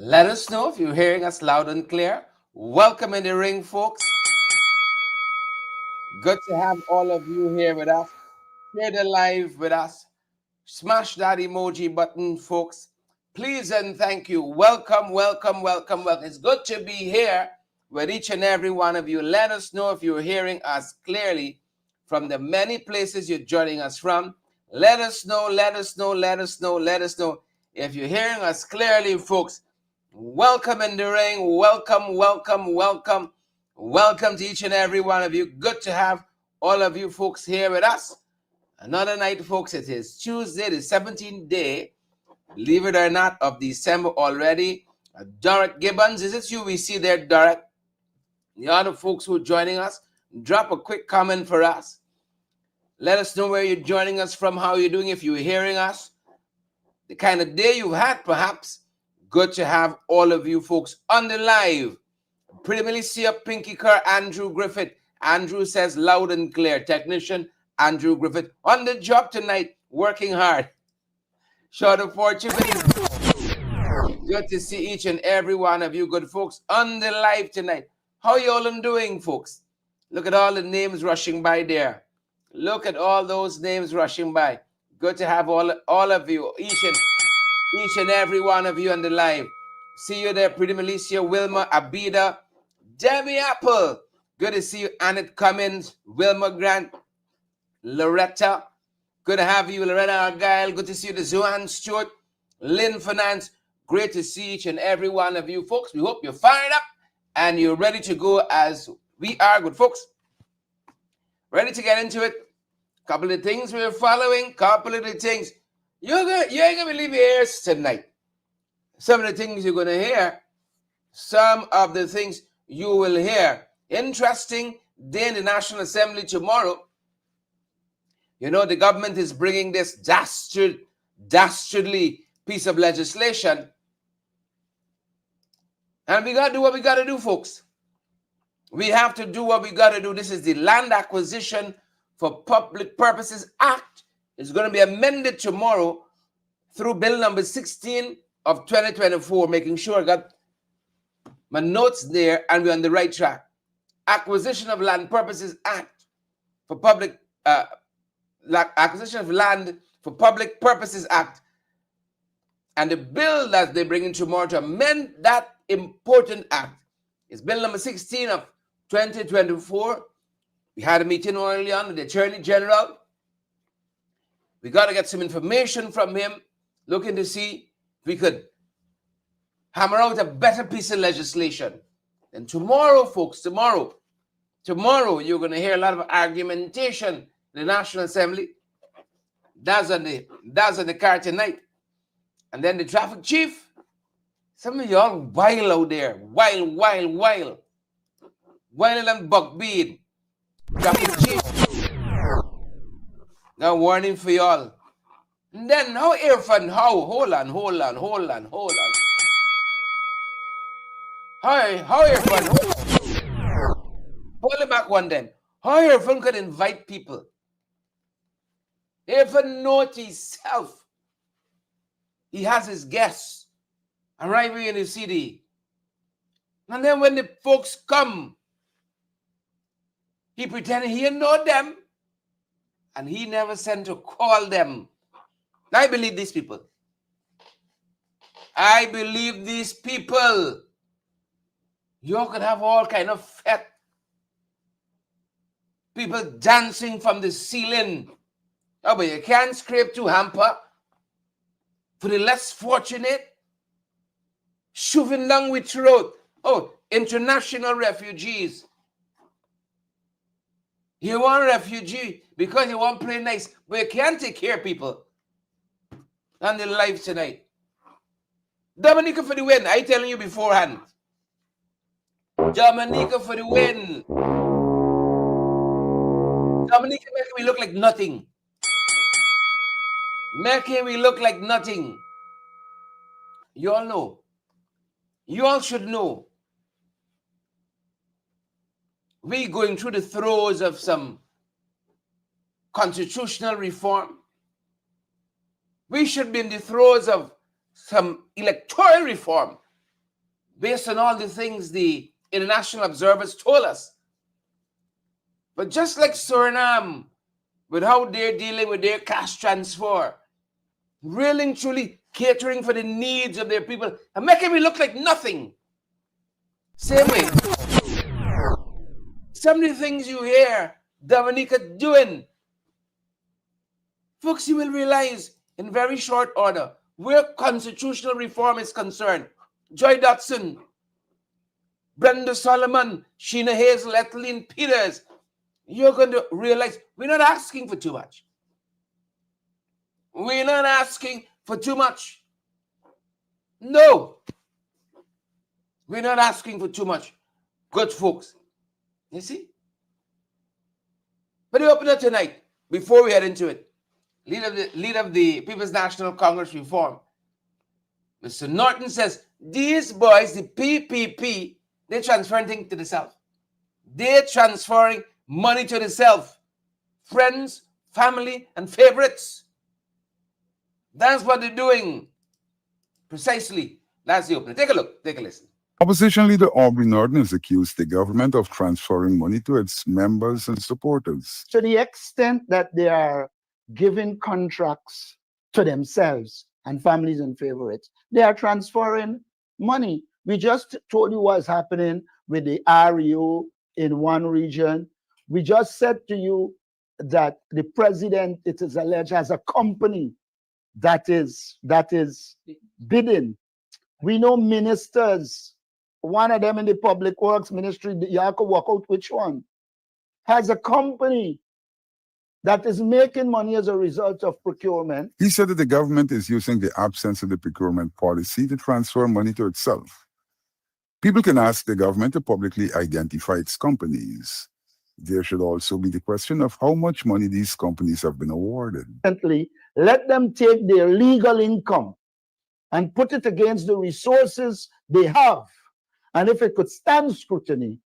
Let us know if you're hearing us loud and clear. Welcome in the ring, folks. Good to have all of you here with us. Share the live with us. Smash that emoji button, folks. Please and thank you. Welcome, welcome, welcome, welcome. It's good to be here with each and every one of you. Let us know if you're hearing us clearly from the many places you're joining us from. Let us know, let us know, let us know, let us know. If you're hearing us clearly, folks, welcome in the ring. Welcome, welcome, welcome. Welcome to each and every one of you. Good to have all of you folks here with us. Another night, folks. It is Tuesday, the 17th day, believe it or not, of December already. Dorrit Gibbons, is it you we see there, Dorrit? The other folks who are joining us, drop a quick comment for us. Let us know where you're joining us from, how you're doing, if you're hearing us, the kind of day you've had, perhaps. Good to have all of you folks on the live. Pretty Milicia, Pinky Kerr, Andrew Griffith. Andrew says loud and clear. Technician Andrew Griffith on the job tonight, working hard. Short of fortune. Good to see each and every one of you good folks on the live tonight. How you all doing, folks? Look at all the names rushing by there. Look at all those names rushing by. Good to have all of you, each and every one of you on the live. See you there, Pretty Milicia, Wilma, Abida, Debbie Apple. Good to see you, Annette Cummins, Wilma Grant, Loretta. Good to have you, Loretta Argyle. Good to see you, the Zohan Stewart, Lynn Finance. Great to see each and every one of you folks. We hope you're fired up and you're ready to go as we are, good folks. Ready to get into it. Couple of things we're following, couple of the things. You ain't gonna believe your ears tonight. Some of the things you're gonna hear, some of the things you will hear. Interesting day in the National Assembly tomorrow. You know, the government is bringing this dastardly piece of legislation. And we got to do what we got to do, folks. We have to do what we got to do. This is the Land Acquisition for Public Purposes Act. It's going to be amended tomorrow through Bill number 16 of 2024, making sure I got my notes there and we're on the right track. Acquisition of Land Purposes Act for Public Acquisition of Land for Public Purposes Act. And the bill that they bring in tomorrow to amend that important act is Bill number 16 of 2024. We had a meeting early on with the Attorney General. We got to get some information from him, looking to see if we could hammer out a better piece of legislation. And tomorrow, folks, tomorrow, you're going to hear a lot of argumentation in the National Assembly. That's on the car tonight. And then the traffic chief, some of y'all wild out there. Wild. Wild and buckbead. Traffic chief. Now warning for y'all. And then how Irfan, how? Hold on. How Irfan? Hold it back one then. How Irfan could invite people? Irfan knows himself. He has his guests arriving in the city. And then when the folks come, he pretended he didn't know them. And he never sent to call them. I believe these people. You could have all kind of fat people dancing from the ceiling. Oh, but you can't scrape to hamper for the less fortunate, shoving down with throat. Oh, international refugees. You want a refugee because you want to play nice, but you can't take care of people. On the live tonight. Dominica for the win. I telling you beforehand. Dominica for the win. Dominica making me look like nothing. Making me look like nothing. You all know. You all should know. We're going through the throes of some constitutional reform. We should be in the throes of some electoral reform. based on all the things the international observers told us. But just like Suriname, with how they're dealing with their cash transfer, really and truly catering for the needs of their people and making me look like nothing. Same way, some of the things you hear Dominica doing, folks, you will realize in very short order where constitutional reform is concerned. Joy Dotson, Brenda Solomon, Sheena Hazel, Ethelene Peters, you're going to realize we're not asking for too much. We're not asking for too much. No. We're not asking for too much. Good folks. You see? But the opener tonight, before we head into it, leader of the People's National Congress Reform, Mr. Norton says, these boys, the PPP, they're transferring things to the South. They're transferring money to the South. Friends, family, and favorites. That's what they're doing. Precisely. That's the opener. Take a look. Take a listen. Opposition leader Aubrey Norton has accused the government of transferring money to its members and supporters. To the extent that they are giving contracts to themselves and families and favorites, they are transferring money. We just told you what's happening with the REO in one region. We just said to you that the president, it is alleged, has a company that is bidding. We know ministers, one of them in the public works ministry, you have to work out which one, has a company that is making money as a result of procurement. He said that the government is using the absence of the procurement policy to transfer money to itself. People can ask the government to publicly identify its companies. There should also be the question of how much money these companies have been awarded. Let them take their legal income and put it against the resources they have. And if it could stand scrutiny,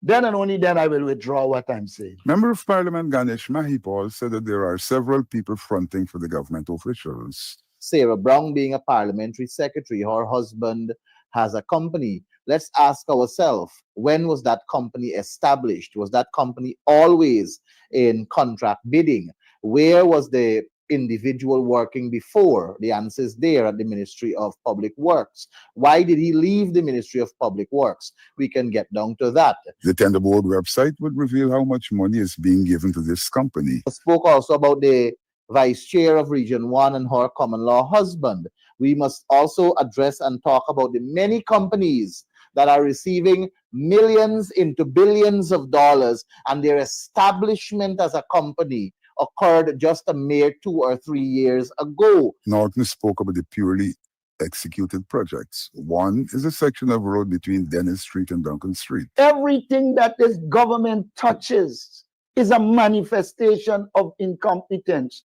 then and only then I will withdraw what I'm saying. Member of Parliament Ganesh Mahipal said that there are several people fronting for the government officials. Sarah Brown being a parliamentary secretary, her husband has a company. Let's ask ourselves, when was that company established? Was that company always in contract bidding? Where was the individual working before? The answer is there at the Ministry of Public Works. Why did he leave the Ministry of Public Works? We can get down to that. The tender board website would reveal how much money is being given to this company. I spoke also about the vice chair of Region 1 and her common law husband. We must also address and talk about the many companies that are receiving millions into billions of dollars, and their establishment as a company occurred just a mere 2 or 3 years ago. Norton spoke about the purely executed projects. One is a section of road between Dennis Street and Duncan Street. Everything that this government touches is a manifestation of incompetence.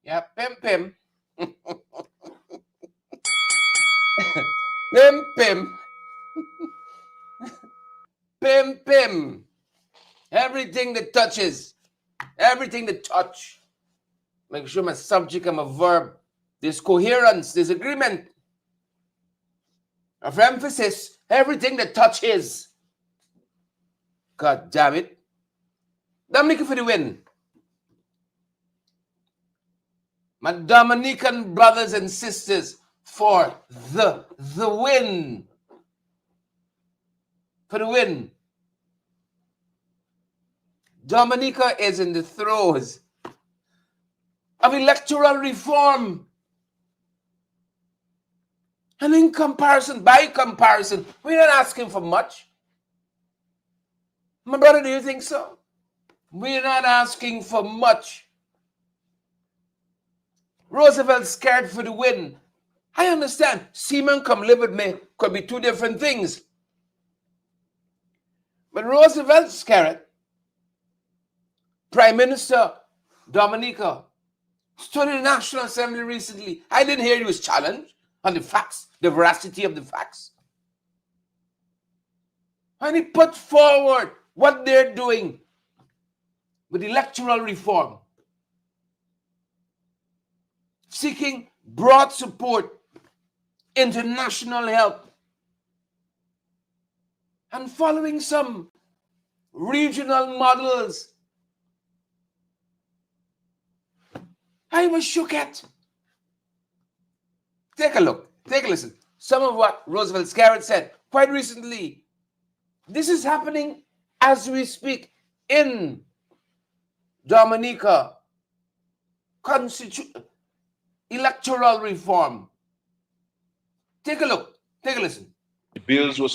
Yeah, pim. Pim. Pim. Everything that touches, everything that touch. Make sure my subject and my verb, there's coherence, there's agreement. Of emphasis, everything that touches. God damn it. Dominica for the win. My Dominican brothers and sisters for the win. For the win. Dominica is in the throes of electoral reform. And in comparison, by comparison, we're not asking for much. My brother, do you think so? We're not asking for much. Roosevelt scared for the win. I understand. Seaman come live with me could be two different things. But Roosevelt scared. Prime Minister Dominica stood in the National Assembly recently. I didn't hear he was challenged on the facts, the veracity of the facts. And he put forward what they're doing with electoral reform. seeking broad support, international help, and following some regional models. I was shook at. Take a look, take a listen. Some of what Roosevelt Scarrett said quite recently. This is happening as we speak in Dominica. Electoral reform. Take a look, take a listen. The bills were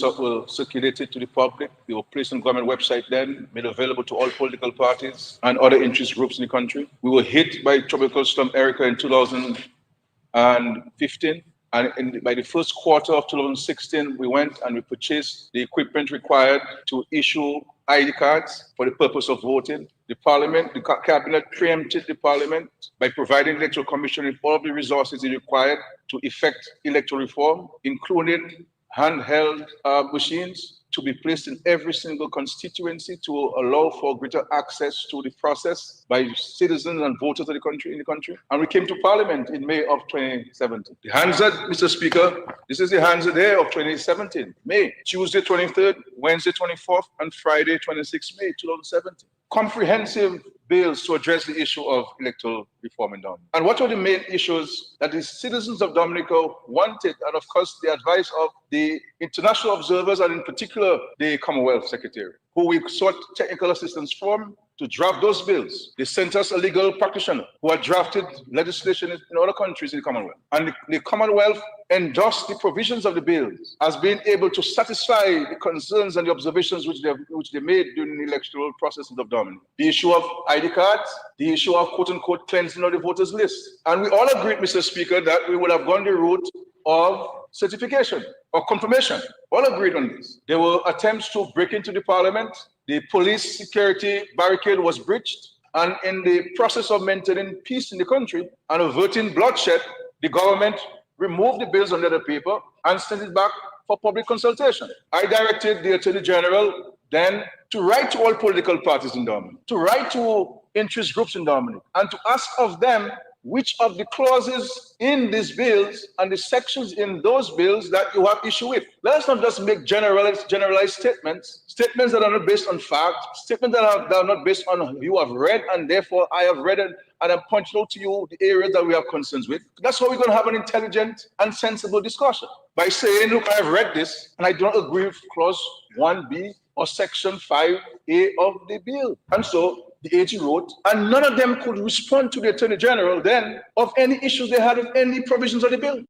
circulated to the public. They were placed on government website then, made available to all political parties and other interest groups in the country. We were hit by Tropical Storm Erica in 2015. And by the first quarter of 2016, we went and we purchased the equipment required to issue ID cards for the purpose of voting. The Parliament, the Cabinet preempted the Parliament by providing the Electoral Commission with all of the resources it required to effect electoral reform, including handheld machines to be placed in every single constituency to allow for greater access to the process by citizens and voters of the country in the country. And we came to Parliament in May of 2017. The Hansard, Mr. Speaker, this is the Hansard Day of 2017, May, Tuesday 23rd, Wednesday 24th, and Friday 26th May 2017. Comprehensive bills to address the issue of electoral reform in Dominica. And what were the main issues that the citizens of Dominica wanted, and of course the advice of the international observers, and in particular the Commonwealth Secretary, who we sought technical assistance from to draft those bills. They sent us a legal practitioner who had drafted legislation in other countries in the Commonwealth. And the Commonwealth endorsed the provisions of the bills as being able to satisfy the concerns and the observations which they made during the electoral processes of Dominica. The issue of ID cards, the issue of quote-unquote cleansing of the voters list. And we all agreed, Mr. Speaker, that we would have gone the route of certification or confirmation. All agreed on this. There were attempts to break into the Parliament. The police security barricade was breached. And in the process of maintaining peace in the country and averting bloodshed, the government removed the bills under the paper and sent it back for public consultation. I directed the Attorney General then to write to all political parties in Dominica, to write to interest groups in Dominica, and to ask of them which of the clauses in these bills and the sections in those bills that you have issue with. Let us not just make generalized statements that are not based on fact, statements that are not based on you have read, and therefore I have read it, and I'm pointing out to you the areas that we have concerns with. That's how we're going to have an intelligent and sensible discussion. By saying, look, I've read this, and I don't agree with clause 1B or section 5A of the bill. And so the AG wrote, and none of them could respond to the Attorney General then of any issues they had with any provisions of the bill.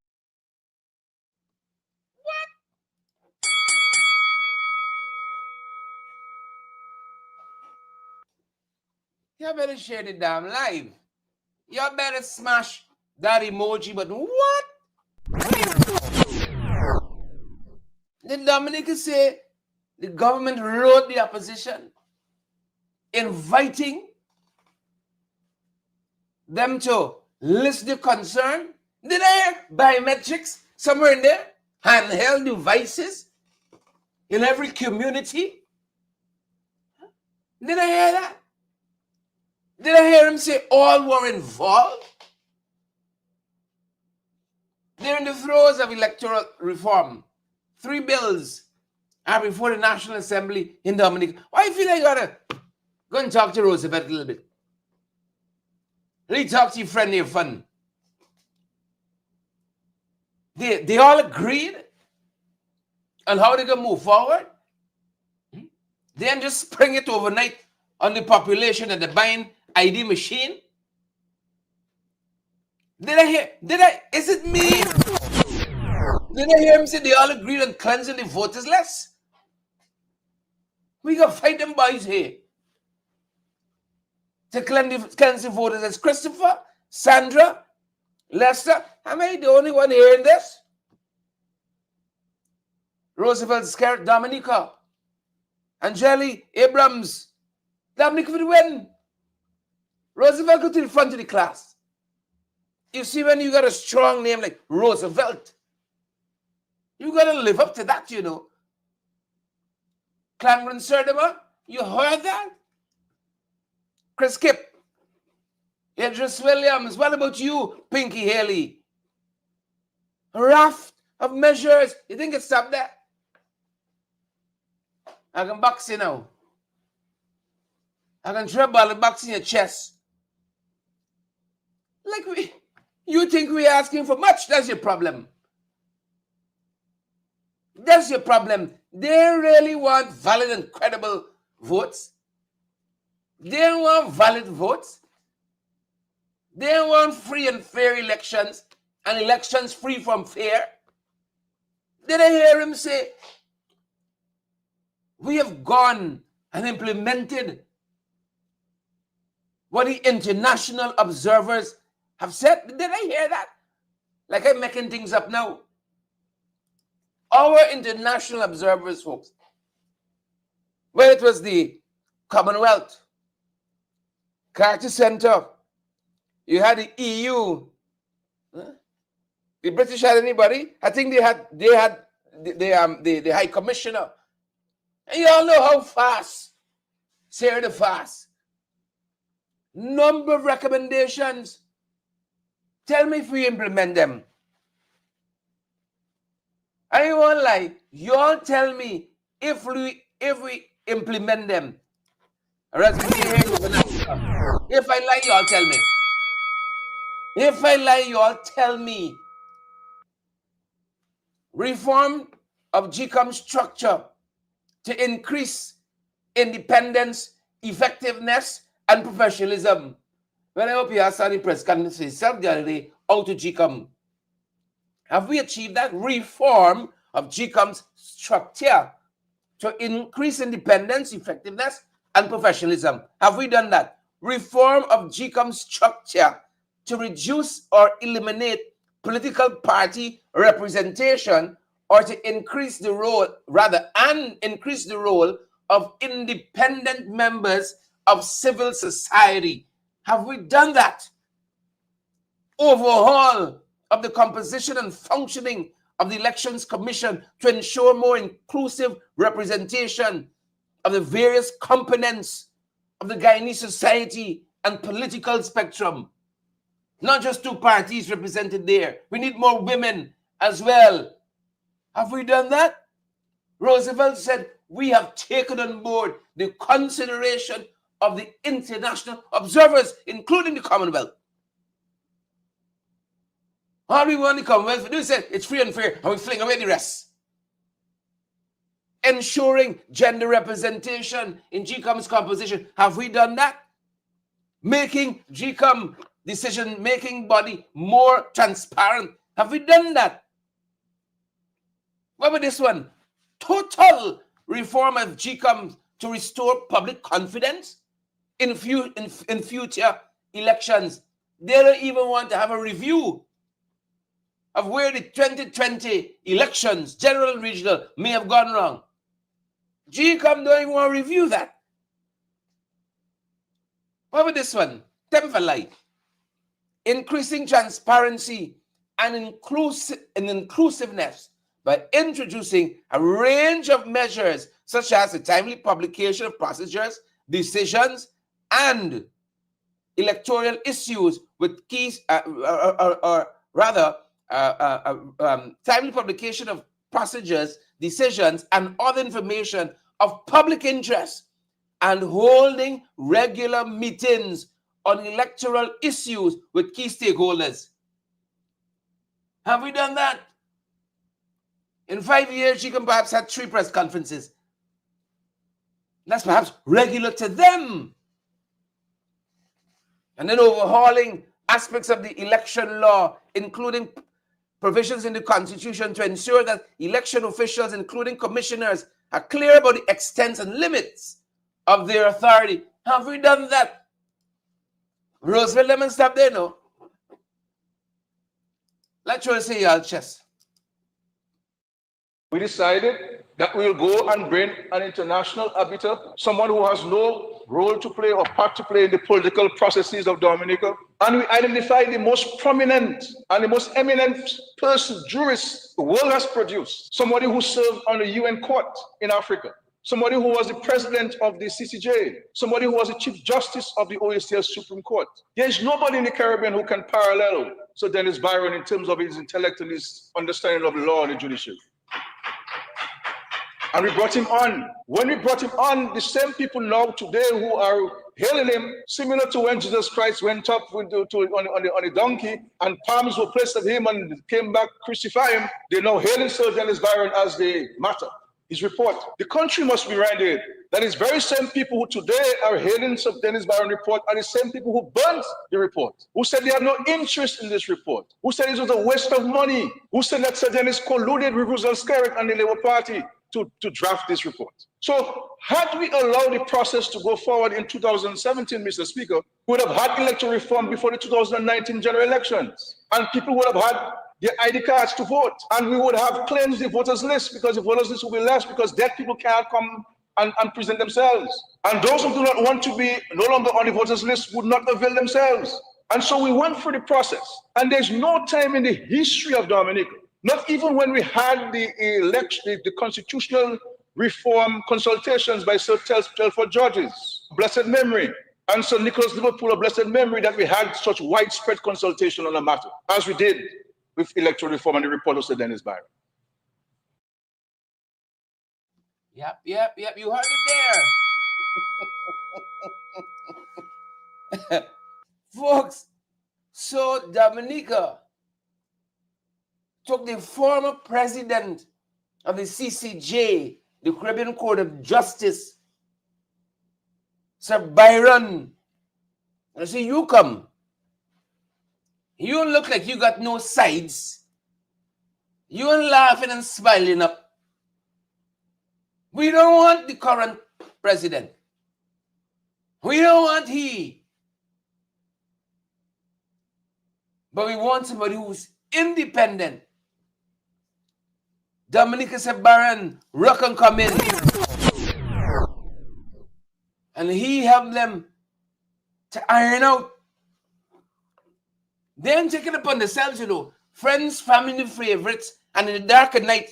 You better share the damn live. You better smash that emoji button. What? Did Dominica say the government wrote the opposition, inviting them to list the concern? Did I hear biometrics somewhere in there? Handheld devices in every community? Did I hear that? Did I hear him say all were involved? They're in the throes of electoral reform. 3 bills are before the National Assembly in Dominica. Why feel like I gotta go and talk to Roosevelt a little bit? Really talk to your friend, your fun. They all agreed on how they're gonna move forward. Then just spring it overnight on the population and the buying ID machine. Is it me? Did I hear him say they all agreed on cleansing the voters list? We gonna fight them boys here to cleanse the voters list. Christopher, Sandra, Lester, am I the only one hearing this? Roosevelt Scarrett, Dominica, Angeli, Abrams, Dominica for the win. Roosevelt go to the front of the class. You see, when you got a strong name like Roosevelt, you got to live up to that, you know. Clangron Serdema, you heard that? Chris Kip, Idris Williams, what about you, Pinky Haley? A raft of measures. You think it's stopped there? I can box you now. I can treble the box in your chest. Like you think we're asking for much? That's your problem. That's your problem. They really want valid and credible votes. They don't want valid votes. They don't want free and fair elections and elections free from fear. Did I hear him say, we have gone and implemented what the international observers have said? Did I hear that? Like I'm making things up now. Our international observers, folks, whether it was the Commonwealth, Carter Center, you had the EU, the British had anybody? I think they had the High Commissioner. And you all know how fast, say the fast. Number of recommendations. Tell me if we implement them. I won't lie. You all tell me if we implement them. If I lie, you all tell me. If I lie, you all tell me. Reform of GCOM structure to increase independence, effectiveness, and professionalism. When I hope you asked the press conference itself the other day, out to GCOM. Have we achieved that? Reform of GCOM's structure to increase independence, effectiveness, and professionalism. Have we done that? Reform of GCOM's structure to reduce or eliminate political party representation, or to increase the role, increase the role of independent members of civil society. Have we done that? Overhaul of the composition and functioning of the Elections Commission to ensure more inclusive representation of the various components of the Guyanese society and political spectrum. Not just two parties represented there. We need more women as well. Have we done that? Roosevelt said, we have taken on board the consideration of the international observers, including the Commonwealth. All we want the Commonwealth to do is say it's free and fair, and we fling away the rest. Ensuring gender representation in GCOM's composition. Have we done that? Making GCOM decision-making body more transparent. Have we done that? What about this one? Total reform of GCOM to restore public confidence in future elections. They don't even want to have a review of where the 2020 elections, general and regional, may have gone wrong. GCOM don't even want to review that. What about this one? Them for life. Increasing transparency and inclusiveness by introducing a range of measures such as the timely publication of procedures, decisions, and electoral issues with keys, timely publication of procedures, decisions, and other information of public interest, and holding regular meetings on electoral issues with key stakeholders. Have we done that? In 5 years, GCOM perhaps had 3 press conferences. That's perhaps regular to them. And then overhauling aspects of the election law, including provisions in the Constitution to ensure that election officials, including commissioners, are clear about the extent and limits of their authority. Have we done that? Roosevelt, let me stop there, no? Let's try to say y'all chest. We decided that we'll go and bring an international arbiter, someone who has no role to play or part to play in the political processes of Dominica. And we identified the most prominent and the most eminent person, jurist the world has produced, somebody who served on the UN court in Africa, somebody who was the president of the CCJ, somebody who was the chief justice of the OACL Supreme Court. There's nobody in the Caribbean who can parallel Sir Dennis Byron in terms of his intellectualist understanding of the law and the judiciary. And we brought him on. When we brought him on, the same people now today who are hailing him, similar to when Jesus Christ went up on a donkey and palms were placed at him and came back, crucify him, they're now hailing Sir Dennis Byron as the matter. His report. The country must be reminded that is very same people who today are hailing Sir Dennis Byron report are the same people who burnt the report, who said they have no interest in this report, who said it was a waste of money, who said that Sir Dennis colluded with Roosevelt Skerritt and the Labour Party to draft this report. So had we allowed the process to go forward in 2017, Mr. Speaker, we would have had electoral reform before the 2019 general elections, and people would have had their ID cards to vote, and we would have cleansed the voters list, because the voters list will be less because dead people can't come and present themselves. And those who do not want to be no longer on the voters list would not avail themselves. And so we went through the process, and there's no time in the history of Dominica, not even when we had the election, the constitutional reform consultations by Sir Telford Georges, blessed memory, and Sir Nicholas Liverpool, of blessed memory, that we had such widespread consultation on the matter, as we did with electoral reform and the report of Sir Dennis Byron. Yep, you heard it there. Folks, so Dominica took the former president of the CCJ, the Caribbean Court of Justice, Sir Byron, and say, you come. You don't look like you got no sides. You ain't laughing and smiling up. We don't want the current president. We don't want he. But we want somebody who's independent. Dominica said, Baron, rock and come in. And he helped them to iron out. Then take it upon themselves, you know, friends, family, favorites, and in the dark of night,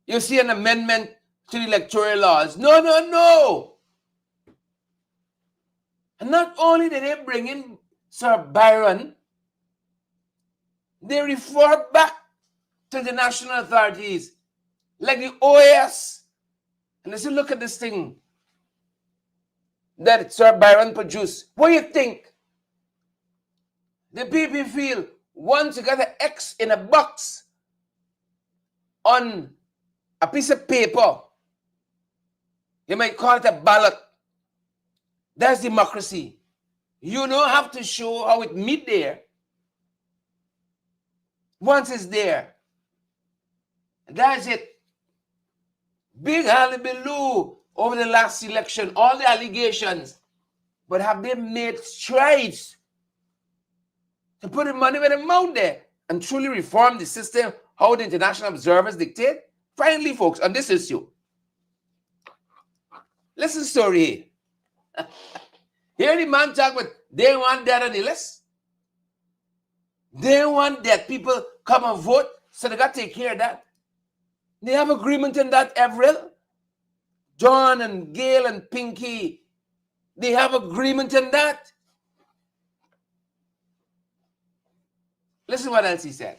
you see an amendment to the electoral laws. No. And not only did they bring in Sir Byron, they referred back to the national authorities, like the OAS. And they said, look at this thing that Sir Byron produced. What do you think? The people feel once you got an X in a box on a piece of paper, you might call it a ballot. That's democracy. You don't have to show how it meet there. Once it's there, that's it. Big hullabaloo over the last election, all the allegations. But have they made strides to put the money where the mouth there and truly reform the system, how the international observers dictate? Finally, folks, on this issue, listen to the story here. Here the man talk about they want that on the list. They want that people come and vote, so they got to take care of that. They have agreement in that, Avril. John and Gail and Pinky, they have agreement in that. Listen what else he said.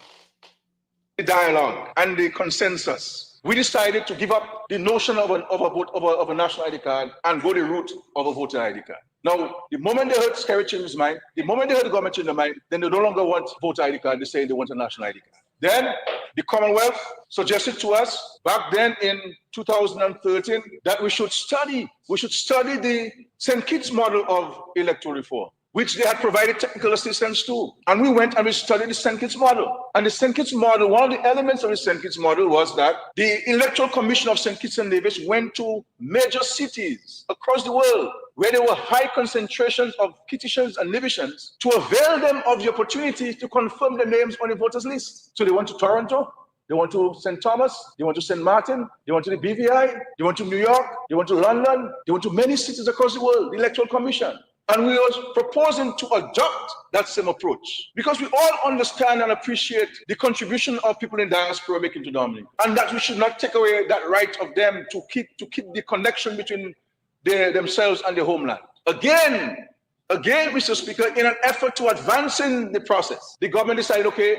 The dialogue and the consensus. We decided to give up the notion of a national ID card and go the route of a voter ID card. Now, the moment they heard Skerritt change his mind, the moment they heard the government change their mind, then they no longer want voter ID card. They say they want a national ID card. Then the Commonwealth suggested to us back then in 2013 that we should study the St. Kitts model of electoral reform, which they had provided technical assistance to. And we went and we studied the St. Kitts model. And the St. Kitts model, one of the elements of the St. Kitts model was that the Electoral Commission of St. Kitts and Nevis went to major cities across the world where there were high concentrations of Kittitians and Nevisians to avail them of the opportunity to confirm their names on the voters list. So they went to Toronto, they went to St. Thomas, they went to St. Martin, they went to the BVI, they went to New York, they went to London, they went to many cities across the world, the Electoral Commission. And we are proposing to adopt that same approach because we all understand and appreciate the contribution of people in diaspora making to Dominica, and that we should not take away that right of them to keep the connection between themselves and their homeland. Again, Mr. Speaker, in an effort to advancing the process, the government decided, okay,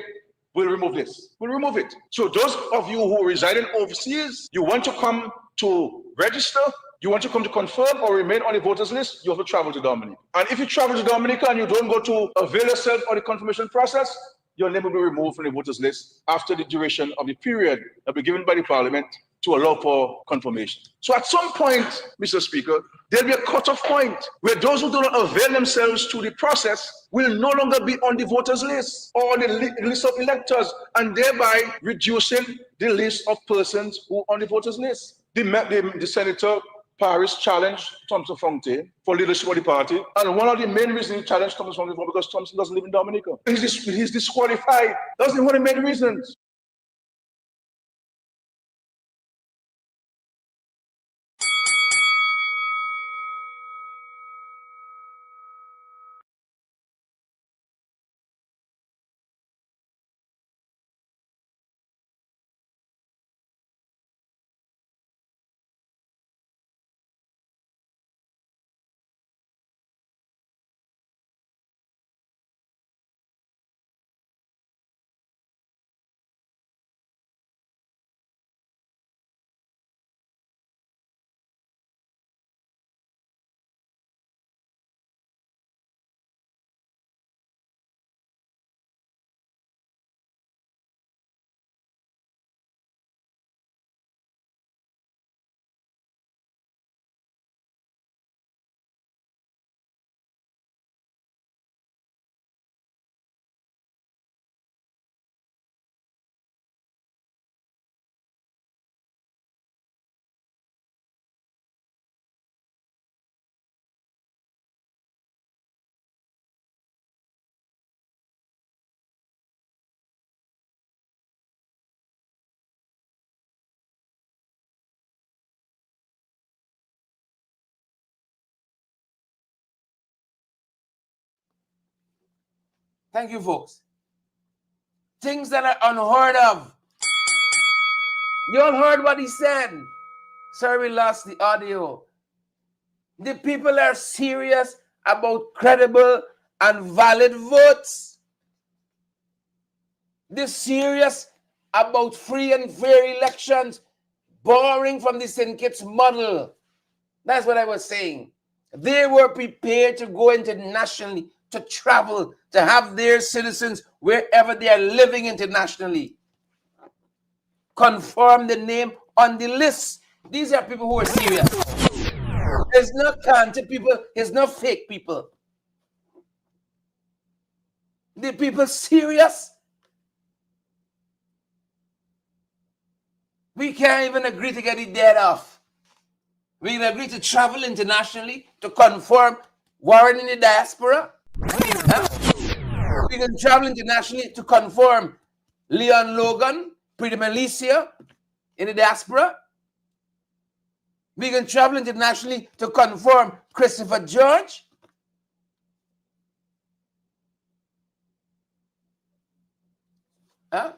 we'll remove this. We'll remove it. So those of you who reside in overseas, you want to come to register, you want to come to confirm or remain on the voters list, you have to travel to Dominica. And if you travel to Dominica and you don't go to avail yourself of the confirmation process, your name will be removed from the voters list after the duration of the period that will be given by the parliament to allow for confirmation. So at some point, Mr. Speaker, there'll be a cutoff point where those who do not avail themselves to the process will no longer be on the voters list or on the list of electors, and thereby reducing the list of persons who are on the voters list. The Senator Paris challenged Thompson Fontaine for leadership of the party, and one of the main reasons he challenged Thompson Fontaine was because Thompson doesn't live in Dominica. He's disqualified. That's one of the main reasons. Thank you, folks. Things that are unheard of. You all heard what he said. Sorry, we lost the audio. The people are serious about credible and valid votes. They're serious about free and fair elections, borrowing from the St. Kitts model. That's what I was saying. They were prepared to go internationally, to travel, to have their citizens wherever they are living internationally confirm the name on the list. These are people who are serious. There's no counted people, there's no fake people. The people serious. We can't even agree to get it dead off. We can agree to travel internationally to confirm Warren in the diaspora. Huh? We can travel internationally to confirm Leon Logan, Pretty Militia in the diaspora. We can travel internationally to confirm Christopher George. Huh?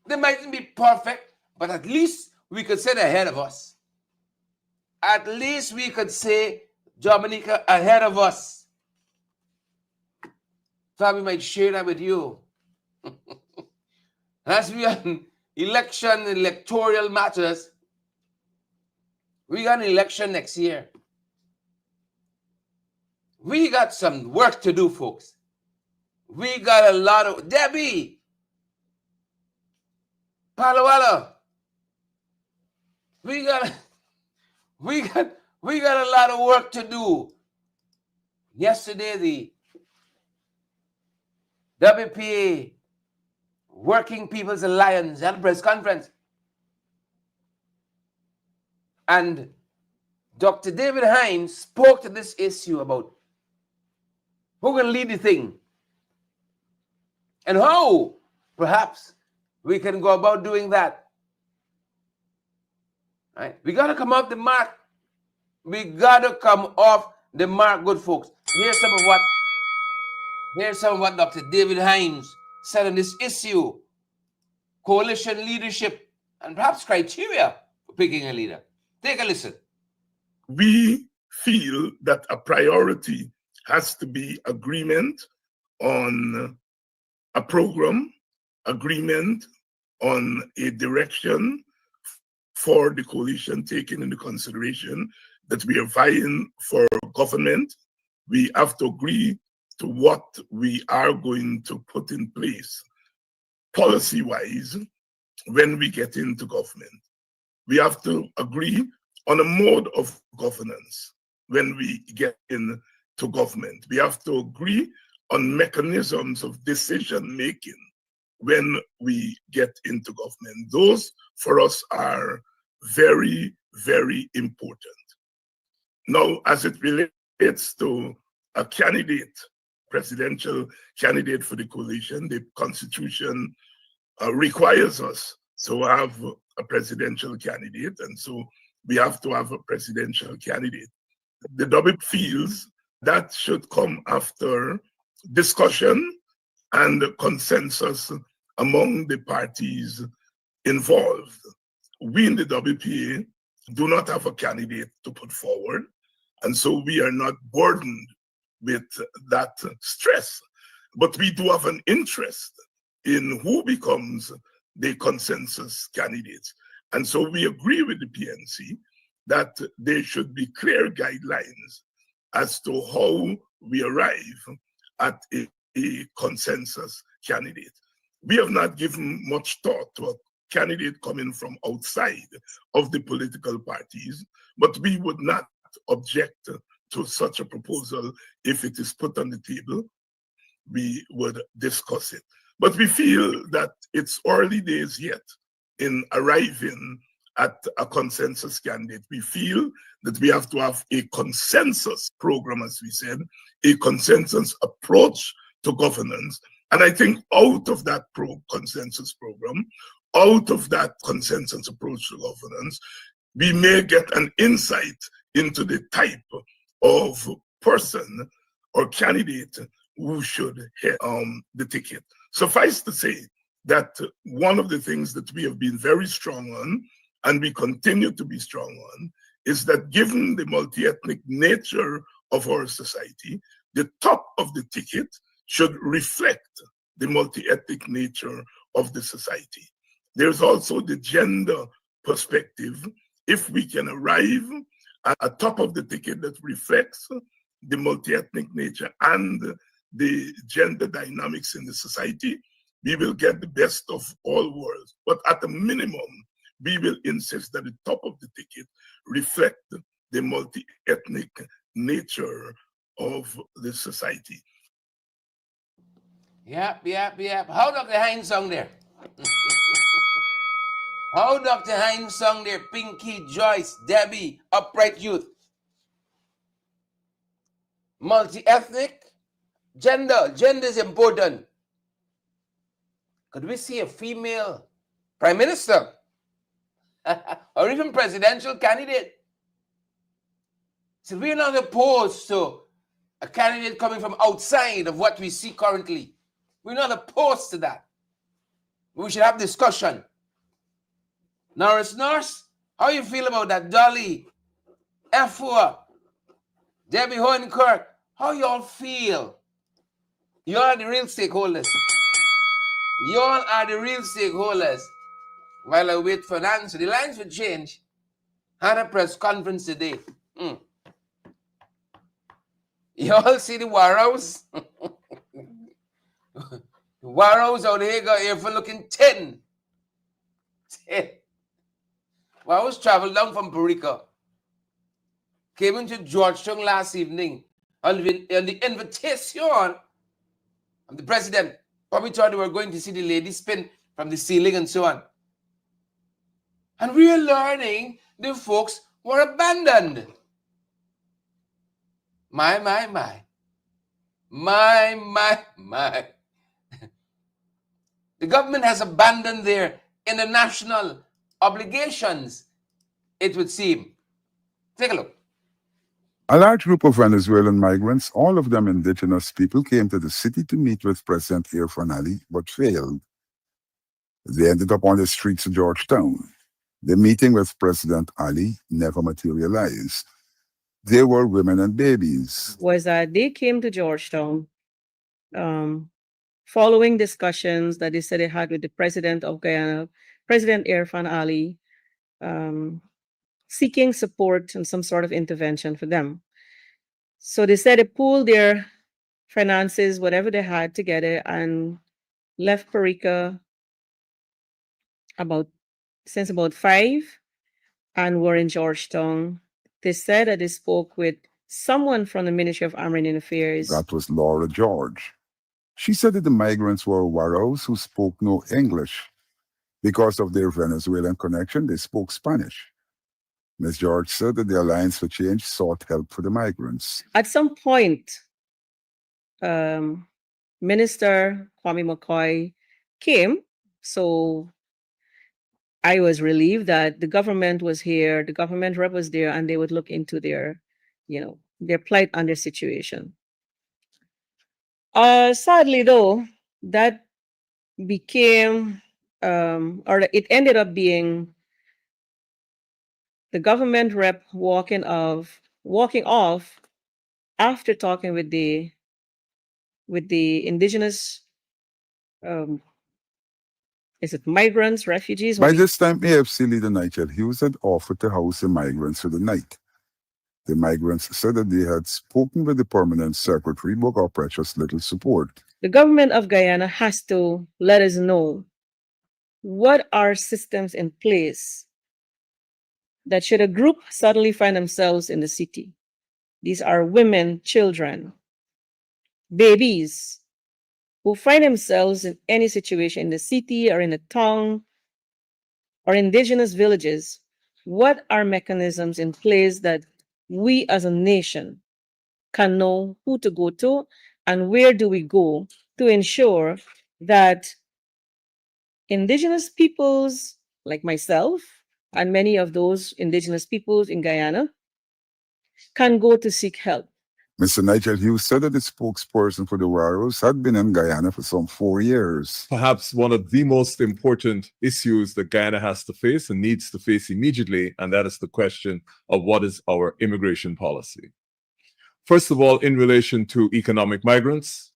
They mightn't be perfect, but at least we could say they're ahead of us. At least we could say Dominica ahead of us. Thought we might share that with you. As we are in electoral matters, we got an election next year. We got some work to do, folks. We got a lot of... Debbie! Palo Alto! We got a lot of work to do. Yesterday, the WPA Working People's Alliance had a press conference. And Dr. David Hines spoke to this issue about who can lead the thing and how perhaps we can go about doing that. Right? We got to come off the mark. We got to come off the mark, good folks. Here's some of what Dr. David Hines said on this issue, coalition leadership, and perhaps criteria for picking a leader. Take a listen. We feel that a priority has to be agreement on a program, agreement on a direction for the coalition, taking into consideration that we are vying for government. We have to agree to what we are going to put in place policy-wise when we get into government. We have to agree on a mode of governance when we get into government. We have to agree on mechanisms of decision-making when we get into government. Those, for us, are very, very important. Now, as it relates to a candidate, presidential candidate for the coalition, the Constitution requires us to have a presidential candidate, and so we have to have a presidential candidate. The WP feels that should come after discussion and consensus among the parties involved. We in the WPA do not have a candidate to put forward, and so we are not burdened with that stress. But we do have an interest in who becomes the consensus candidates. And so we agree with the PNC that there should be clear guidelines as to how we arrive at a consensus candidate. We have not given much thought to a candidate coming from outside of the political parties, but we would not object to such a proposal if it is put on the table. We would discuss it. But we feel that it's early days yet in arriving at a consensus candidate. We feel that we have to have a consensus program, as we said, a consensus approach to governance. And I think out of that consensus program, out of that consensus approach to governance, we may get an insight into the type of person or candidate who should get the ticket. Suffice to say that one of the things that we have been very strong on, and we continue to be strong on, is that given the multi-ethnic nature of our society, the top of the ticket should reflect the multi-ethnic nature of the society. There's also the gender perspective. If we can arrive at a top of the ticket that reflects the multi-ethnic nature and the gender dynamics in the society, we will get the best of all worlds. But at a minimum, we will insist that the top of the ticket reflect the multi-ethnic nature of the society. Yep. How Dr. Hines sung there? How Dr. Hines sung there? Pinky, Joyce, Debbie, Upright Youth. Multi-ethnic, gender is important. Could we see a female prime minister or even presidential candidate? So we're not opposed to a candidate coming from outside of what we see currently. We're not opposed to that. We should have discussion. Norris, how you feel about that? Dolly, F4, Debbie Hohenkirk, how y'all feel? Y'all are the real stakeholders. Y'all are the real stakeholders. While I wait for an answer, the lines will change. Had a press conference today. Y'all see the Warrows? Warrows out here got here for looking 10. Warrows traveled down from Purica. Came into Georgetown last evening on the invitation of the president. Probably thought they were going to see the lady spin from the ceiling and so on. And we are learning the folks were abandoned. My. The government has abandoned their international obligations, it would seem. Take a look. A large group of Venezuelan migrants, all of them indigenous people, came to the city to meet with President Irfan Ali, but failed. They ended up on the streets of Georgetown. The meeting with President Ali never materialized. They were women and babies. Was that they came to Georgetown following discussions that they said they had with the president of Guyana, President Irfan Ali, seeking support and some sort of intervention for them. So they said they pooled their finances, whatever they had together, and left Parika since about 5 and were in Georgetown. They said that they spoke with someone from the Ministry of Armed Affairs. That was Laura George. She said that the migrants were Warros who spoke no English. Because of their Venezuelan connection, they spoke Spanish. Ms. George said that the Alliance for Change sought help for the migrants. At some point, Minister Kwame McCoy came, so I was relieved that the government was here, the government rep was there, and they would look into their plight and their situation. Sadly, though, that became, or it ended up being the government rep walking off after talking with the indigenous, is it migrants, refugees? By this time, AFC leader Nigel Hughes had offered to house the migrants for the night. The migrants said that they had spoken with the permanent secretary, but got precious little support. The government of Guyana has to let us know what are systems in place that should a group suddenly find themselves in the city. These are women, children, babies who find themselves in any situation in the city or in a town or indigenous villages. What are mechanisms in place that we as a nation can know who to go to and where do we go to ensure that indigenous peoples like myself and many of those indigenous peoples in Guyana can go to seek help? Mr. Nigel Hughes said that the spokesperson for the Warros had been in Guyana for some 4 years. Perhaps one of the most important issues that Guyana has to face and needs to face immediately, and that is the question of what is our immigration policy. First of all, in relation to economic migrants,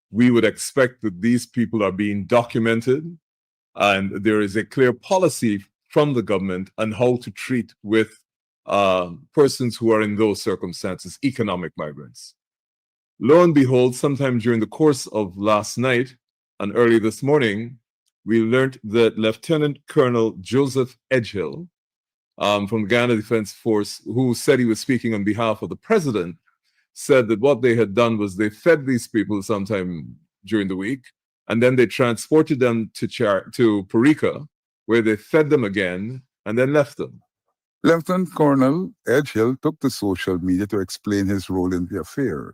we would expect that these people are being documented and there is a clear policy from the government on how to treat with persons who are in those circumstances, economic migrants. Lo and behold, sometime during the course of last night and early this morning, we learned that Lieutenant Colonel Joseph Edgehill from the Ghana Defense Force, who said he was speaking on behalf of the president, said that what they had done was they fed these people sometime during the week, and then they transported them to Parika, where they fed them again and then left them. Lieutenant Colonel Edgehill took to social media to explain his role in the affair.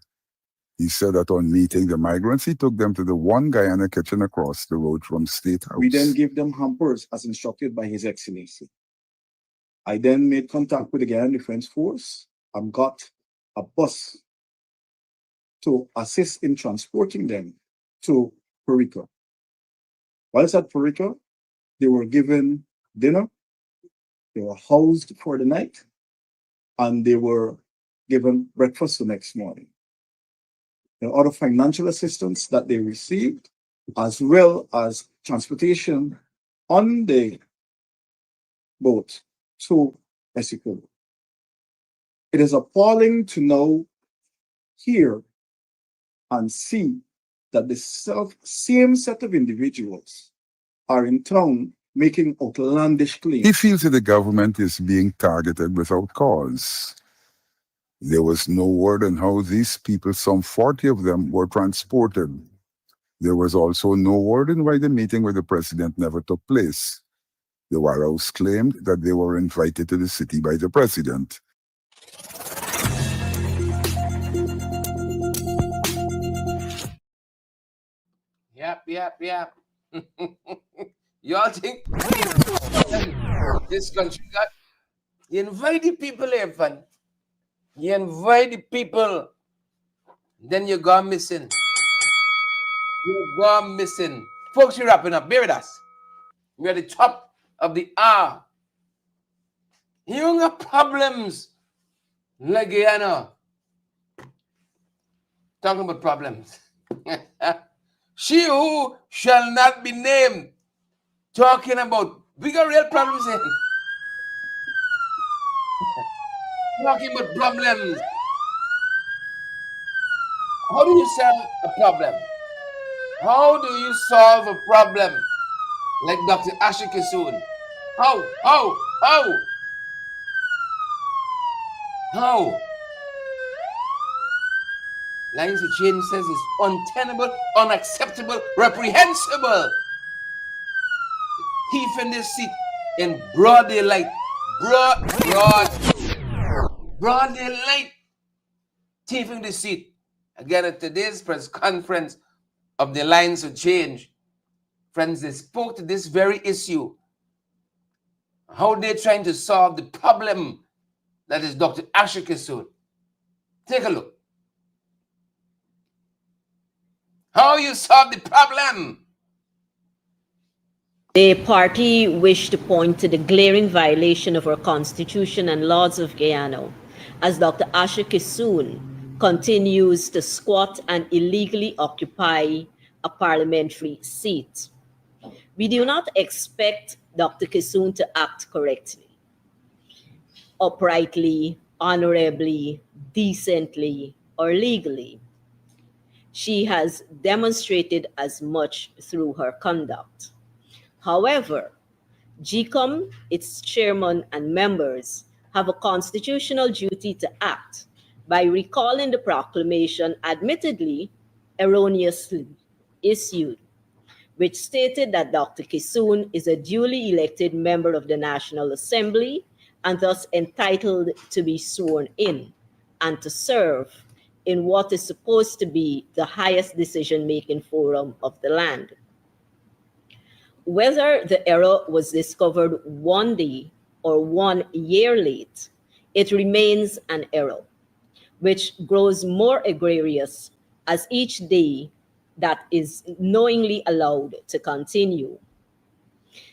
He said that on meeting the migrants, he took them to the One Guyana kitchen across the road from State House. We then gave them hampers as instructed by His Excellency. I then made contact with the Guyana Defense Force and got a bus to assist in transporting them to Parika. Whilst at Parika, they were given dinner, they were housed for the night, and they were given breakfast the next morning. There are other financial assistance that they received, as well as transportation on the boat to Mexico. It is appalling to now hear and see that the same set of individuals are in town making outlandish claims. He feels that the government is being targeted without cause. There was no word on how these people, some 40 of them, were transported. There was also no word on why the meeting with the president never took place. The Warros claimed that they were invited to the city by the president. Yep. Y'all think this country got you invite the people here, fun. You invite the people, then you go missing. You go missing. Folks, we're wrapping up. Bear with us. We're at the top of the hour. You got problems. Like Guyana. Talking about problems. She who shall not be named. Talking about, we got real problems here. Talking about problems. How do you solve a problem? How do you solve a problem? Like Dr. Asha Kisoon. How? Lines of change says it's untenable, unacceptable, reprehensible. Thief in this seat in broad daylight. Broad daylight. Thief in this seat. Again, at today's press conference of the Lines of Change, friends, they spoke to this very issue. How they're trying to solve the problem that is Dr. Asha Kisoon. Take a look. How you solve the problem? The party wished to point to the glaring violation of our constitution and laws of Guyana as Dr. Asha Kisoon continues to squat and illegally occupy a parliamentary seat. We do not expect Dr. Kisoon to act correctly, uprightly, honorably, decently, or legally. She has demonstrated as much through her conduct. However, GCOM, its chairman and members, have a constitutional duty to act by recalling the proclamation admittedly erroneously issued, which stated that Dr. Kisoon is a duly elected member of the National Assembly and thus entitled to be sworn in and to serve in what is supposed to be the highest decision-making forum of the land. Whether the error was discovered one day or 1 year late, it remains an error, which grows more egregious as each day that is knowingly allowed to continue.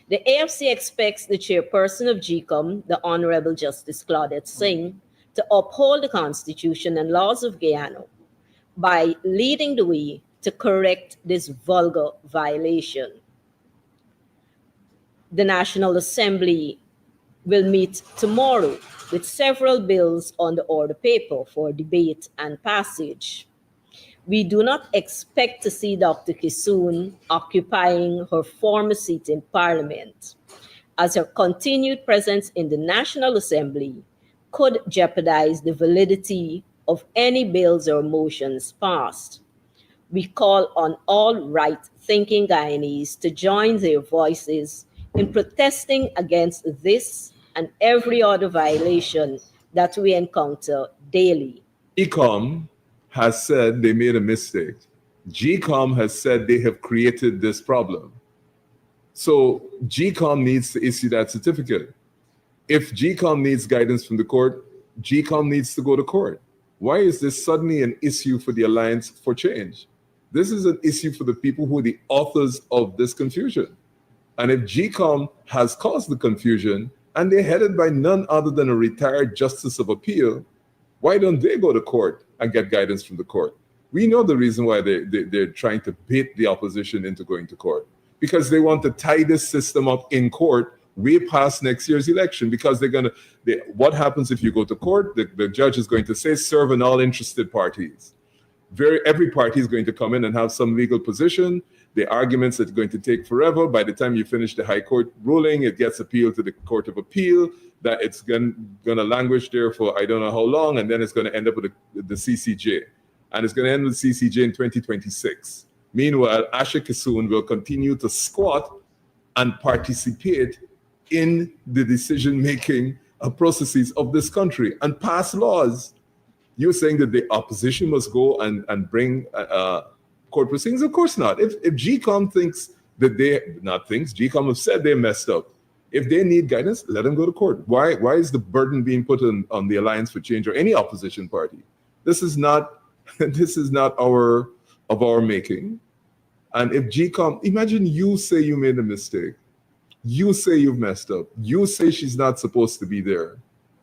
The AFC expects the chairperson of GCOM, the Honorable Justice Claudette Singh, to uphold the Constitution and laws of Guyana by leading the way to correct this vulgar violation. The National Assembly will meet tomorrow with several bills on the order paper for debate and passage. We do not expect to see Dr. Kisoon occupying her former seat in Parliament, as her continued presence in the National Assembly could jeopardize the validity of any bills or motions passed. We call on all right-thinking Guyanese to join their voices in protesting against this and every other violation that we encounter daily. GCOM has said they made a mistake. GCOM has said they have created this problem. So GCOM needs to issue that certificate. If GCOM needs guidance from the court, GCOM needs to go to court. Why is this suddenly an issue for the Alliance for Change? This is an issue for the people who are the authors of this confusion. And if GCOM has caused the confusion, and they're headed by none other than a retired justice of appeal, why don't they go to court and get guidance from the court? We know the reason why they're trying to bait the opposition into going to court, because they want to tie this system up in court way past next year's election, because what happens if you go to court? The judge is going to say, serve on all interested parties. Every party is going to come in and have some legal position. The arguments are going to take forever. By the time you finish the high court ruling, it gets appealed to the Court of Appeal, that it's going to languish there for I don't know how long, and then it's going to end up with the CCJ. And it's going to end with CCJ in 2026. Meanwhile, Asha Kisoon will continue to squat and participate in the decision-making processes of this country and pass laws. You're saying that the opposition must go and bring court proceedings? Of course not. If GCOM thinks that GCOM have said they messed up, If they need guidance, let them go to court. Why is the burden being put on the Alliance for Change or any opposition party? This is not this is not of our making. And if GCOM, imagine you say you made a mistake. You say you've messed up. You say she's not supposed to be there.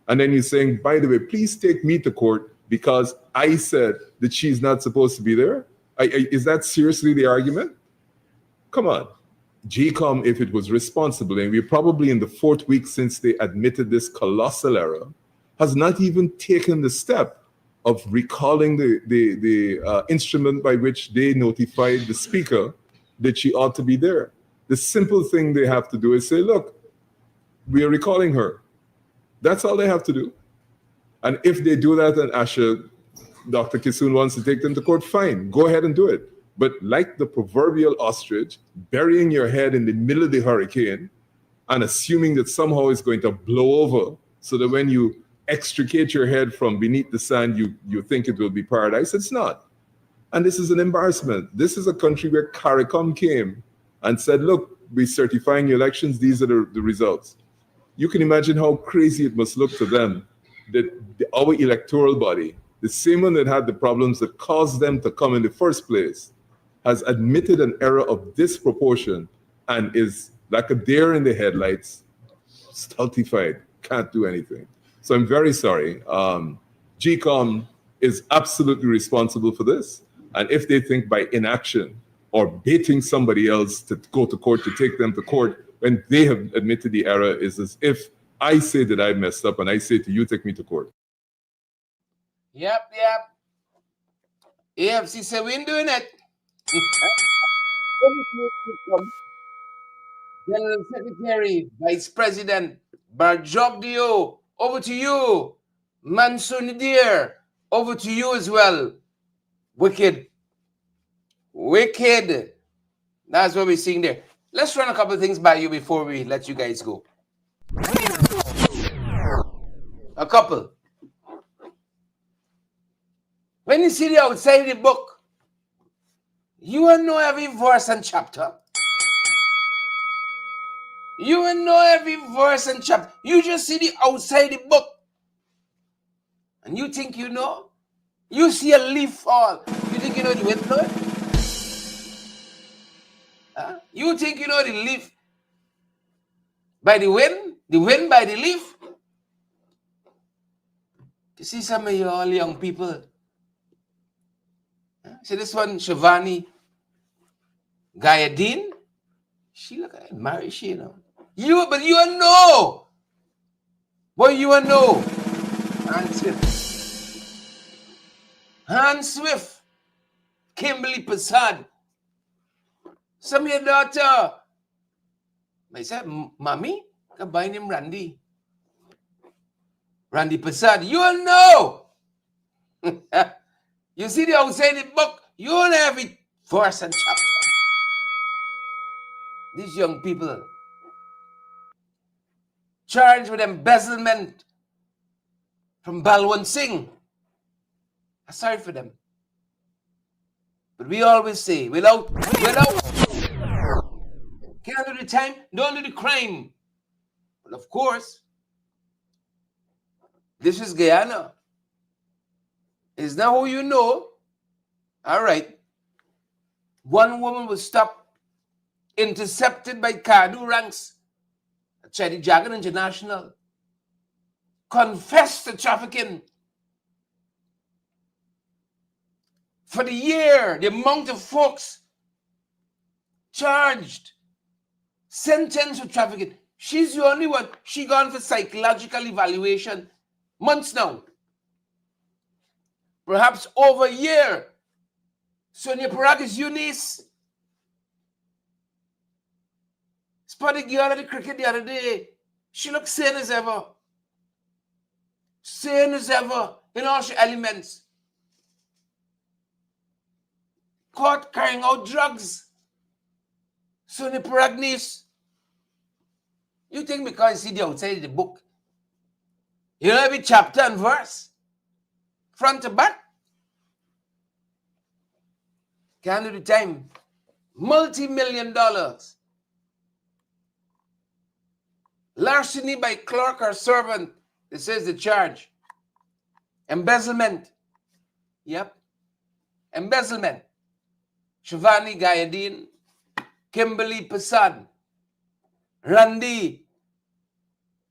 And then you're saying, by the way, please take me to court because I said that she's not supposed to be there. Is that seriously the argument? Come on. GCOM, if it was responsible, and we're probably in the 4th week since they admitted this colossal error, has not even taken the step of recalling the instrument by which they notified the speaker that she ought to be there. The simple thing they have to do is say, look, we are recalling her. That's all they have to do. And if they do that and Asha, Dr. Kisoon wants to take them to court, fine, go ahead and do it. But like the proverbial ostrich, burying your head in the middle of the hurricane and assuming that somehow it's going to blow over so that when you extricate your head from beneath the sand, you think it will be paradise. It's not. And this is an embarrassment. This is a country where CARICOM came and said, look, we're certifying your elections. These are the results. You can imagine how crazy it must look to them that our electoral body, the same one that had the problems that caused them to come in the first place, has admitted an error of this proportion and is like a deer in the headlights, stultified, can't do anything. So I'm very sorry. GCOM is absolutely responsible for this. And if they think by inaction or baiting somebody else to go to court, to take them to court, when they have admitted the error, is as if I say that I messed up and I say to you, take me to court. Yep. AFC said we ain't doing it. General Secretary, Vice President Barjogdio, over to you. Mansour Nadir, over to you as well. Wicked. That's what we're seeing there. Let's run a couple of things by you before we let you guys go. A couple. When you see the outside of the book, you will know every verse and chapter. You will know every verse and chapter. You just see the outside of the book. And you think you know? You see a leaf fall. You think you know the wind blowing? Huh? You think you know the leaf by the wind by the leaf? You see some of you all young people. See this one, Shivani Gayadeen? She look at married, she, you know. But you know. Boy, you know. Hans Swift. Kimberly Prasad. Some of your daughter. I said, Mommy, can buy him Randy. Randy Prasad. You know. You see the outside of the book, you know every verse and chapter. These young people charged with embezzlement from Balwant Singh. I'm sorry for them. But we always say, without can't do the time, don't do the crime. But of course, this is Guyana. It's not who you know. All right. One woman was stopped, intercepted by Kadu ranks at Chedi Jagan International. Confessed to trafficking. For the year, the amount of folks charged, sentenced for trafficking. She's the only one. She gone for psychological evaluation months now. Perhaps over a year. Sonia Parag is Eunice. Spotted girl at the cricket the other day. She looks sane as ever. Sane as ever in all her elements. Caught carrying out drugs. Sonia Parag niece. You think because you see the outside of the book, you know every chapter and verse, front to back? Can't do the time. $multi-million. Larceny by clerk or servant. This is the charge. Embezzlement. Yep. Embezzlement. Shivani Gayadeen, Kimberly Pasad, Randy.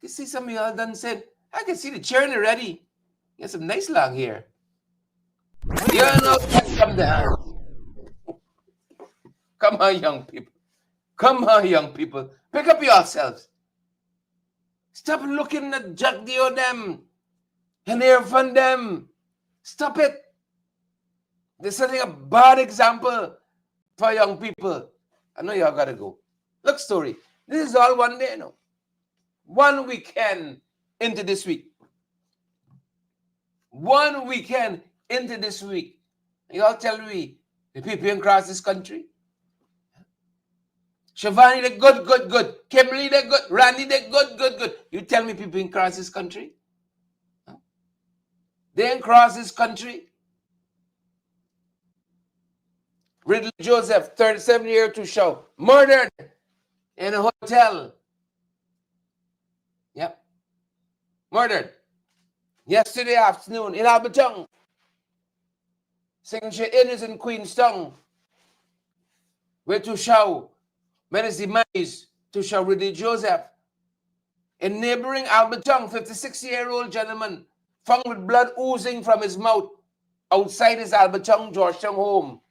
You see some of y'all done said, I can see the churn already. Get some nice long here. You know, come down. Come on, young people. Come on, young people. Pick up yourselves. Stop looking at Jack Dio them and hear from them. Stop it. They're setting a bad example for young people. I know y'all gotta go. Look, story. This is all one day, no? 1 weekend into this week. 1 weekend into this week. Y'all tell me the people across this country. Shivani, they're good, good, good. Kimberly, they're good. Randy, they're good, good, good. You tell me people across this country? They across this country. Ridley Joseph, 37-year to show, murdered in a hotel. Yep. Murdered. Yesterday afternoon in Alberton. Signature Inn is in Queenstown. Where to show menace demise to show Ridley Joseph. In neighboring Alberton, 56-year-old gentleman found with blood oozing from his mouth outside his Alberton, Georgetown home.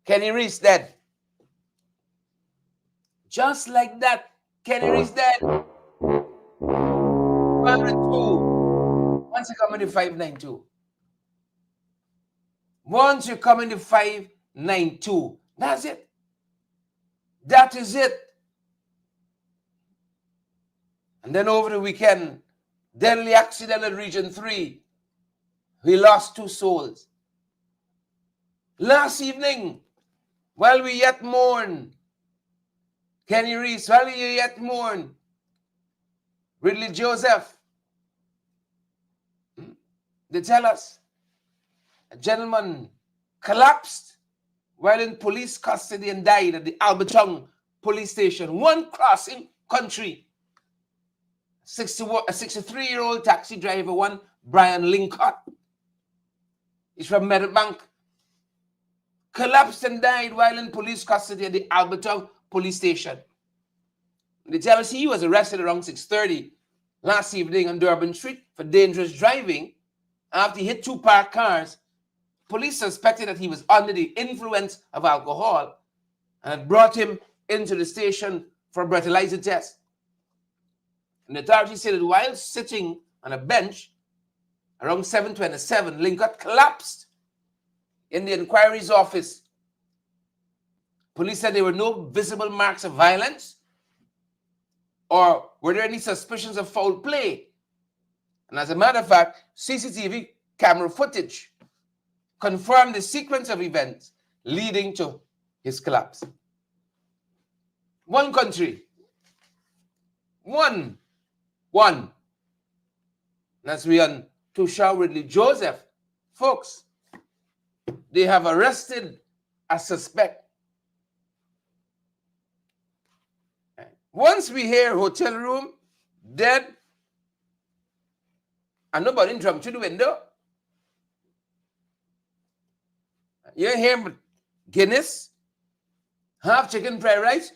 Kenny Reese dead. Just like that, Kenny Reese dead. 502. Once you come into 592. Once you come into 592, that's it. That is it. And then over the weekend, deadly accident at Region 3. We lost 2 souls. Last evening, while we yet mourn, Kenny Reese, while we yet mourn, Ridley Joseph, they tell us a gentleman collapsed while in police custody and died at the Alberton police station. One crossing country. A 63-year-old taxi driver, one Brian Lincott. He's from Meadowbank. Collapsed and died while in police custody at the Alberton police station. They tell us he was arrested around 6:30 last evening on Durban Street for dangerous driving. After he hit 2 parked cars, police suspected that he was under the influence of alcohol and had brought him into the station for a breathalyzer test. And the authorities said that while sitting on a bench around 7:27, Lincott collapsed in the inquiry's office. Police said there were no visible marks of violence or were there any suspicions of foul play. And as a matter of fact, CCTV camera footage confirmed the sequence of events leading to his collapse. One country. One. That's we on Tusha Ridley Joseph. Folks, they have arrested a suspect. Once we hear hotel room, dead, and nobody jumped through the window, you hear Guinness, half chicken fried rice.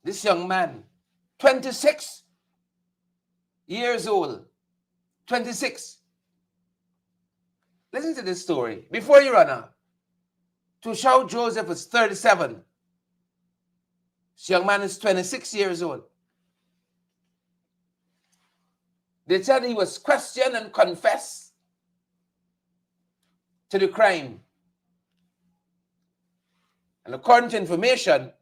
This young man, 26 years old, 26. Listen to this story. Before you run out, Tushaw Joseph is 37. This young man is 26 years old. They said he was questioned and confessed to the crime. And according to information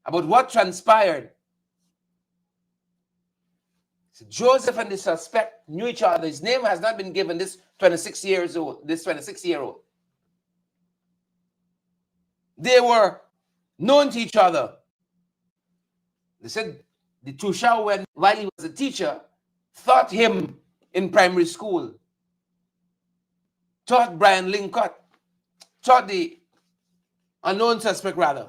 about what transpired, so Joseph and the suspect knew each other. His name has not been given, this 26-year-old. They were known to each other. They said the Tushaw, while he was a teacher, taught him in primary school. taught Brian Lincott, taught the unknown suspect rather,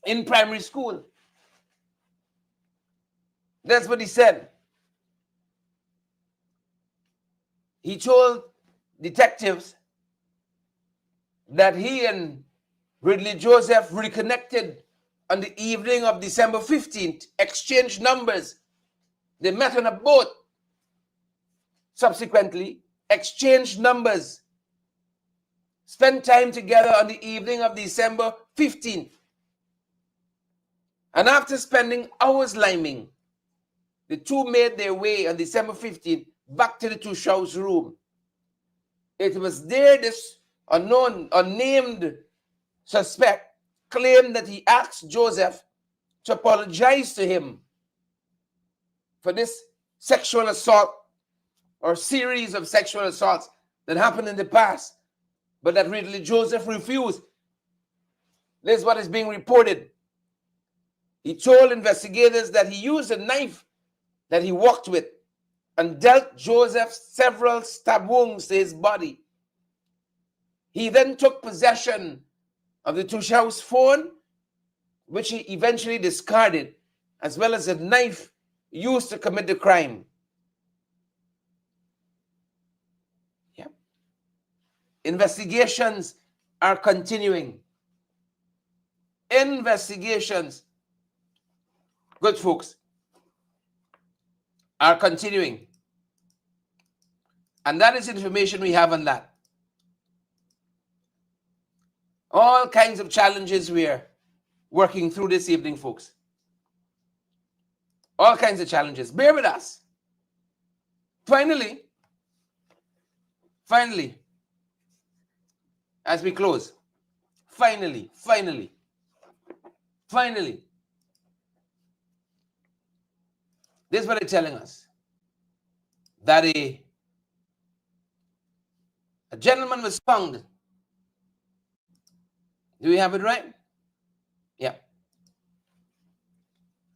in primary school. That's what he said. He told detectives that he and Ridley Joseph reconnected on the evening of December 15th, exchanged numbers. They met on a boat. Subsequently, exchanged numbers, spent time together on the evening of December 15th. And after spending hours liming, the two made their way on December 15th back to the Tushau's room. It was there this unnamed suspect claimed that he asked Joseph to apologize to him for this sexual assault or series of sexual assaults that happened in the past, but that Ridley Joseph refused. This is what is being reported. He told investigators that he used a knife that he walked with and dealt Joseph several stab wounds to his body. He then took possession of the Tushau's phone, which he eventually discarded, as well as a knife used to commit the crime. Yeah. Investigations are continuing. Investigations, good folks, are continuing. And that is information we have on that. All kinds of challenges we're working through this evening, folks. All kinds of challenges. Bear with us. Finally, as we close, finally, this is what they're telling us. That a gentleman was found. Do we have it right? Yeah.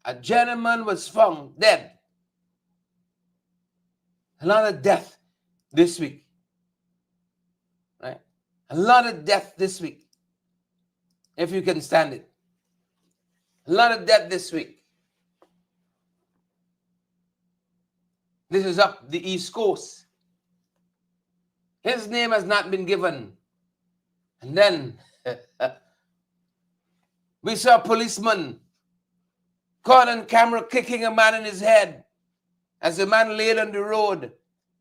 A gentleman was found dead. A lot of death this week. Right? A lot of death this week. If you can stand it. A lot of death this week. This is up the East Coast. His name has not been given. And then we saw a policeman caught on camera kicking a man in his head as the man laid on the road.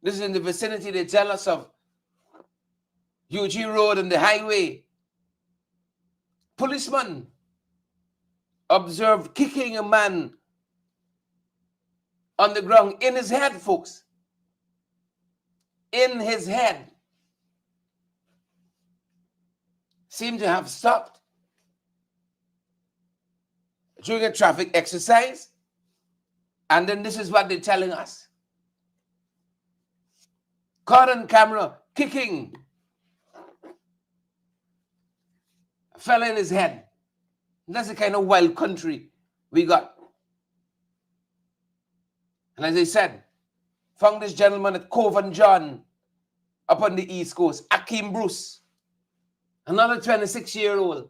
This is in the vicinity, they tell us, of UG Road and the highway. Policeman observed kicking a man on the ground in his head, folks. In his head. Seemed to have stopped during a traffic exercise. And then this is what they're telling us. Caught on camera kicking a fella in his head. That's the kind of wild country we got. And as I said, found this gentleman at Cove and John up on the East Coast, Akeem Bruce, another 26-year-old.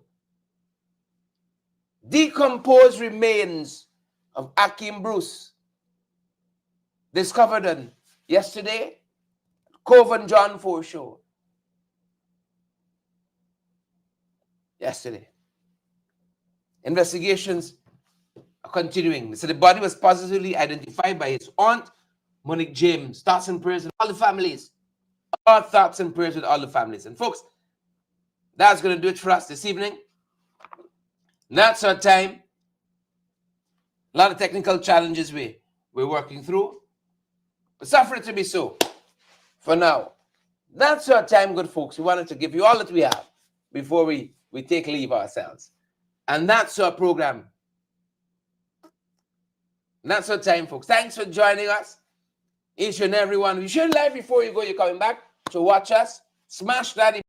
Decomposed remains of Akeem Bruce discovered on yesterday, Cove and John foreshore. Yesterday. Investigations are continuing. So the body was positively identified by his aunt, Monique James. Thoughts and prayers with all the families. Our thoughts and prayers with all the families. And folks, that's going to do it for us this evening. That's our time. A lot of technical challenges we're working through. But suffer it to be so for now. That's our time, good folks. We wanted to give you all that we have before we take leave ourselves. And that's our program. And that's our time, folks. Thanks for joining us. Each and every one. You should like before you go, you're coming back to watch us. Smash that.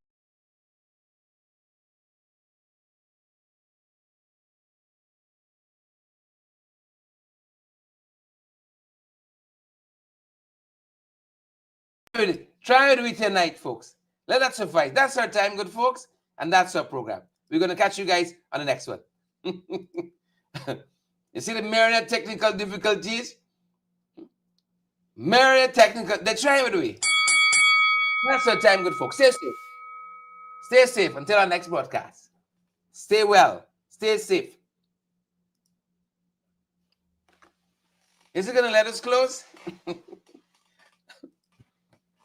Try to do it tonight, folks. Let that suffice. That's our time, good folks, and that's our program. We're going to catch you guys on the next one. You see the myriad technical difficulties? Myriad technical, they're trying to do it. That's our time, good folks. Stay safe. Stay safe until our next broadcast. Stay well. Stay safe. Is it going to let us close?